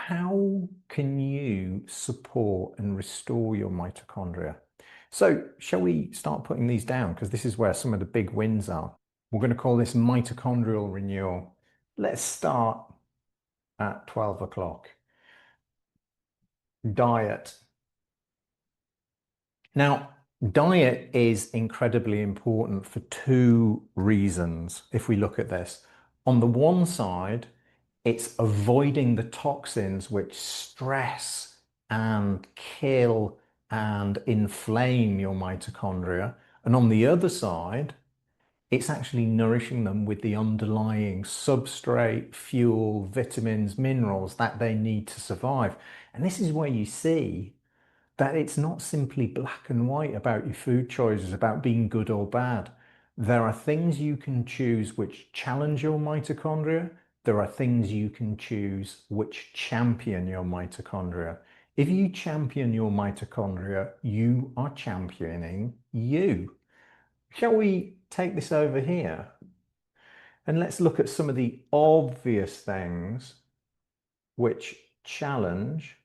how can you support and restore your mitochondria? So, shall we start putting these down? Because this is where some of the big wins are. We're going to call this mitochondrial renewal. Let's start at 12 o'clock. Diet. Now, diet is incredibly important for two reasons if we look at this. On the one side, it's avoiding the toxins which stress and kill and inflame your mitochondria. And on the other side, it's actually nourishing them with the underlying substrate, fuel, vitamins, minerals that they need to survive. And this is where you see that it's not simply black and white about your food choices, about being good or bad. There are things you can choose which challenge your mitochondria. There are things you can choose which champion your mitochondria. If you champion your mitochondria, you are championing you. Shall we take this over here? And let's look at some of the obvious things which challenge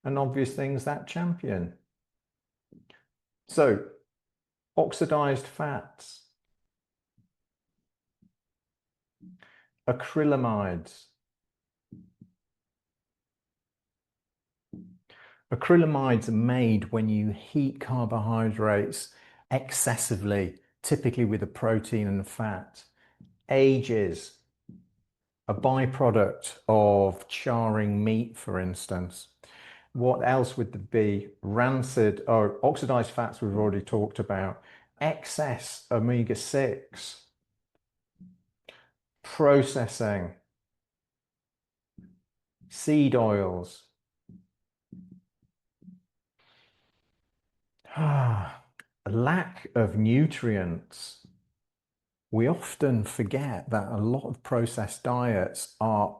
and obvious things that champion. So, oxidized fats, acrylamides. Acrylamides are made when you heat carbohydrates excessively, typically with a protein and a fat. Ages, a byproduct of charring meat, for instance. What else would there be? Rancid or oxidized fats we've already talked about. Excess omega-6. Processing. Seed oils. Lack of nutrients. We often forget that a lot of processed diets are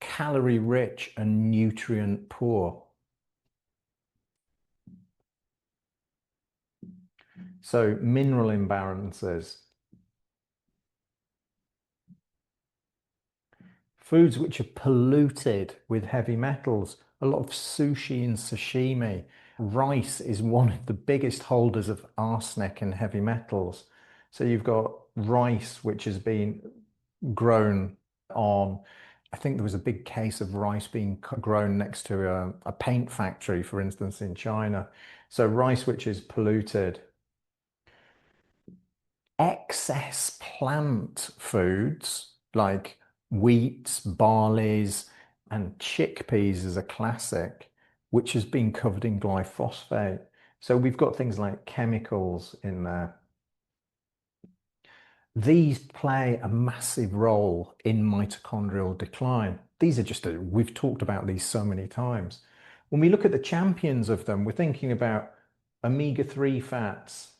calorie rich and nutrient poor. So mineral imbalances. Foods which are polluted with heavy metals. A lot of sushi and sashimi. Rice is one of the biggest holders of arsenic and heavy metals. So you've got rice which has been grown on, I think there was a big case of rice being grown next to a paint factory, for instance, in China. So rice which is polluted. Excess plant foods like wheats, barleys, and chickpeas is a classic, which has been covered in glyphosate. So we've got things like chemicals in there. These play a massive role in mitochondrial decline. These are just, we've talked about these so many times. When we look at the champions of them, we're thinking about omega-3 fats,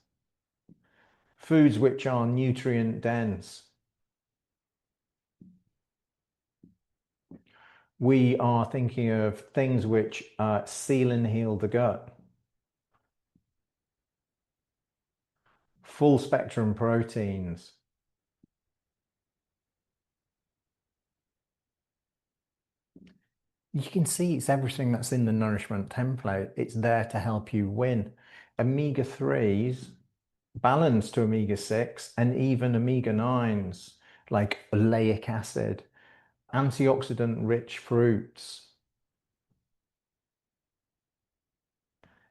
foods which are nutrient dense. We are thinking of things which seal and heal the gut. Full spectrum proteins. You can see it's everything that's in the nourishment template. It's there to help you win. Omega-3s, balance to omega-6, and even omega-9s like oleic acid, antioxidant-rich fruits.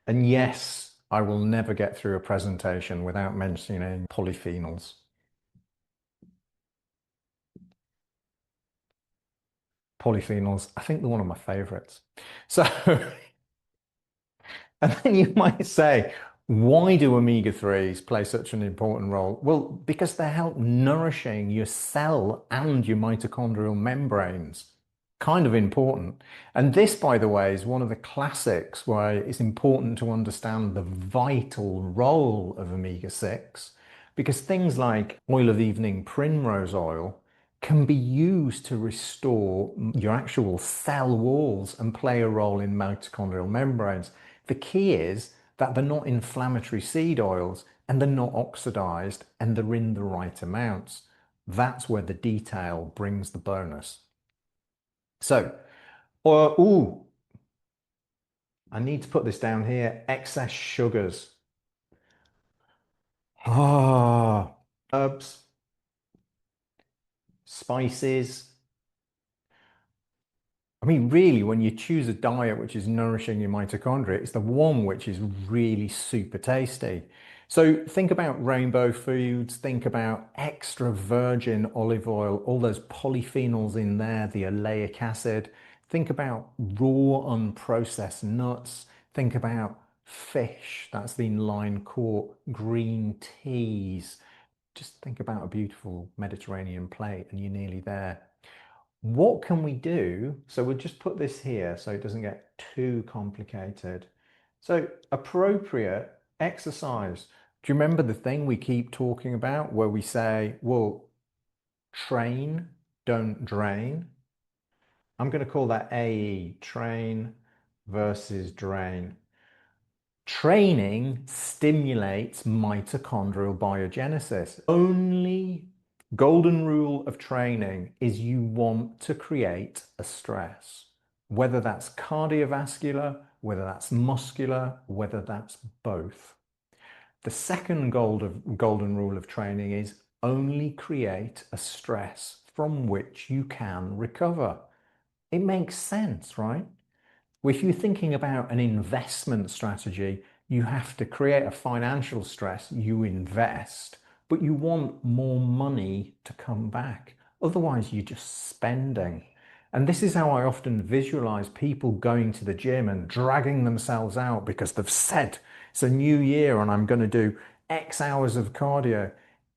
And yes, I will never get through a presentation without mentioning polyphenols. Polyphenols, I think they're one of my favorites. So, and then you might say, why do omega-3s play such an important role? Well, because they help nourishing your cell and your mitochondrial membranes. Kind of important. And this, by the way, is one of the classics where it's important to understand the vital role of omega-6, because things like oil of evening primrose oil can be used to restore your actual cell walls and play a role in mitochondrial membranes. The key is that they're not inflammatory seed oils and they're not oxidized and they're in the right amounts. That's where the detail brings the bonus. So, or, ooh, I need to put this down here, excess sugars. Ah, herbs, spices. I mean, really, when you choose a diet which is nourishing your mitochondria, it's the one which is really super tasty. So think about rainbow foods, think about extra virgin olive oil, all those polyphenols in there, the oleic acid. Think about raw, unprocessed nuts. Think about fish that's been line caught, green teas. Just think about a beautiful Mediterranean plate and you're nearly there. What can we do? So we'll just put this here so it doesn't get too complicated. So appropriate exercise. Do you remember the thing we keep talking about where we say, well, train, don't drain? I'm going to call that AE, train versus drain. Training stimulates mitochondrial biogenesis. Only golden rule of training is you want to create a stress, whether that's cardiovascular, whether that's muscular, whether that's both. The second golden rule of training is only create a stress from which you can recover. It makes sense, right? Well, if you're thinking about an investment strategy, you have to create a financial stress, you invest, but you want more money to come back. Otherwise, you're just spending. And this is how I often visualize people going to the gym and dragging themselves out because they've said it's a new year and I'm going to do X hours of cardio.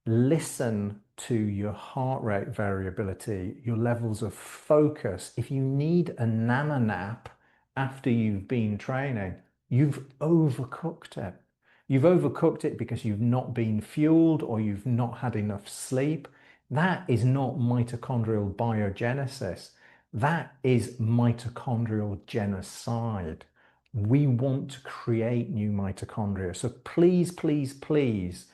Listen to your heart rate variability, your levels of focus. If you need a nana nap, after you've been training, you've overcooked it. You've overcooked it because you've not been fueled or you've not had enough sleep. That is not mitochondrial biogenesis. That is mitochondrial genocide. We want to create new mitochondria. So please, please, please,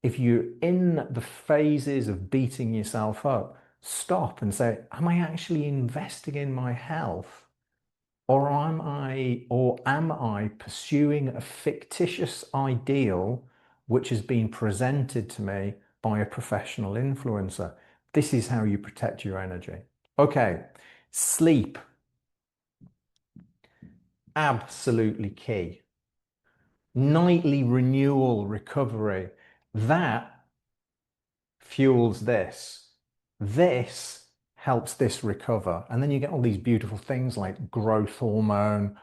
if you're in the phases of beating yourself up, stop and say, am I actually investing in my health? Or am I pursuing a fictitious ideal which has been presented to me by a professional influencer? This is how you protect your energy. Okay, sleep, absolutely key. Nightly renewal recovery, that fuels this. This helps this recover. And then you get all these beautiful things like growth hormone.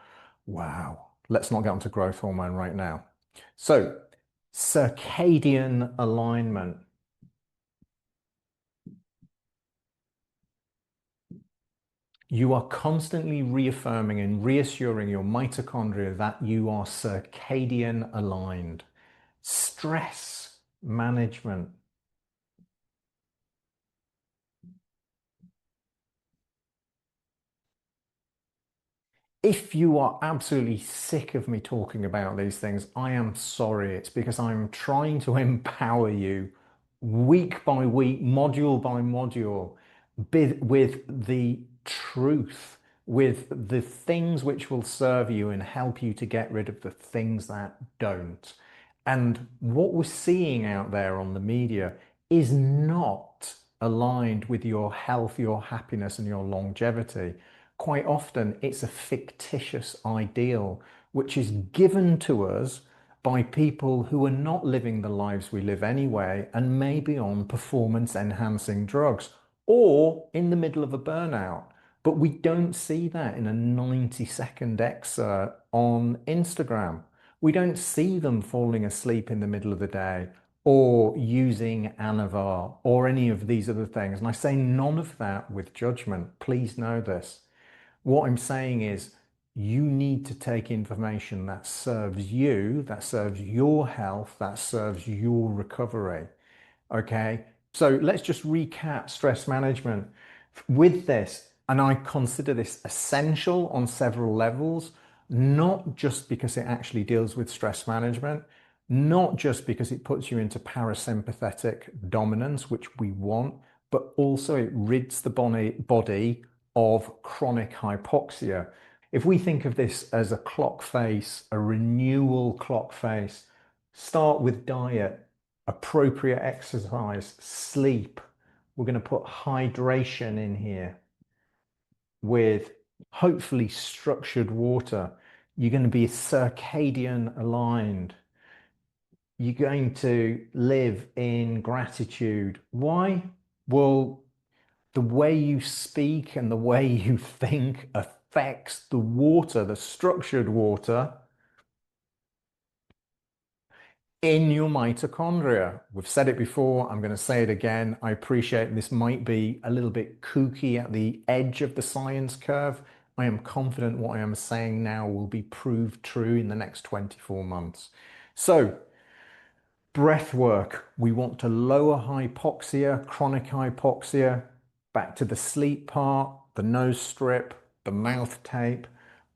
Wow. Let's not get onto growth hormone right now. So, circadian alignment. You are constantly reaffirming and reassuring your mitochondria that you are circadian aligned. Stress management. If you are absolutely sick of me talking about these things, I am sorry. It's because I'm trying to empower you week by week, module by module, with the truth, with the things which will serve you and help you to get rid of the things that don't. And what we're seeing out there on the media is not aligned with your health, your happiness, and your longevity. Quite often, it's a fictitious ideal which is given to us by people who are not living the lives we live anyway and maybe on performance enhancing drugs or in the middle of a burnout. But we don't see that in a 90-second excerpt on Instagram. We don't see them falling asleep in the middle of the day or using Anavar or any of these other things. And I say none of that with judgment. Please know this. What I'm saying is you need to take information that serves you, that serves your health, that serves your recovery. Okay. So let's just recap stress management with this. And I consider this essential on several levels, not just because it actually deals with stress management, not just because it puts you into parasympathetic dominance, which we want, but also it rids the body of chronic hypoxia. If we think of this as a clock face, a renewal clock face, start with diet, appropriate exercise, sleep. We're going to put hydration in here with hopefully structured water. You're going to be circadian aligned. You're going to live in gratitude. Why? Well, the way you speak and the way you think affects the water, the structured water in your mitochondria. We've said it before, I'm going to say it again. I appreciate this might be a little bit kooky at the edge of the science curve. I am confident what I am saying now will be proved true in the next 24 months. So, breath work. We want to lower hypoxia, chronic hypoxia, back to the sleep part, the nose strip, the mouth tape.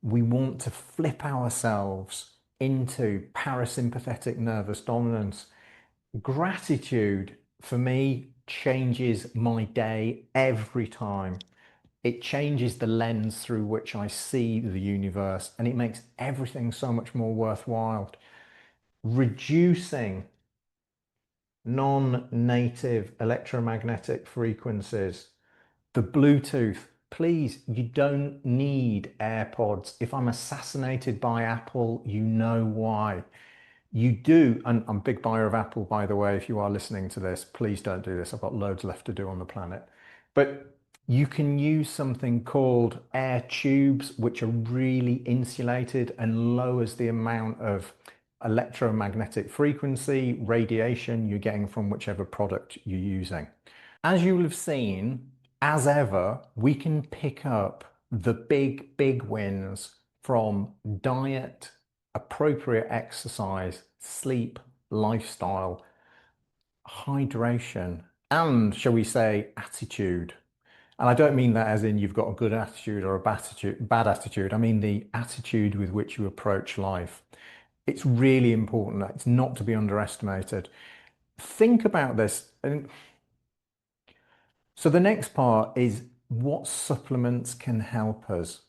We want to flip ourselves into parasympathetic nervous dominance. Gratitude for me changes my day every time. It changes the lens through which I see the universe, and it makes everything so much more worthwhile. Reducing non-native electromagnetic frequencies. The Bluetooth, please, you don't need AirPods. If I'm assassinated by Apple, you know why. You do, and I'm a big buyer of Apple, by the way, if you are listening to this, please don't do this. I've got loads left to do on the planet. But you can use something called air tubes, which are really insulated and lowers the amount of electromagnetic frequency, radiation you're getting from whichever product you're using. As you will have seen, as ever, we can pick up the big wins from diet, appropriate exercise, sleep, lifestyle, hydration, and shall we say, attitude. And I don't mean that as in you've got a good attitude or a bad attitude. I mean the attitude with which you approach life. It's really important. It's not to be underestimated. Think about this. And so the next part is what supplements can help us.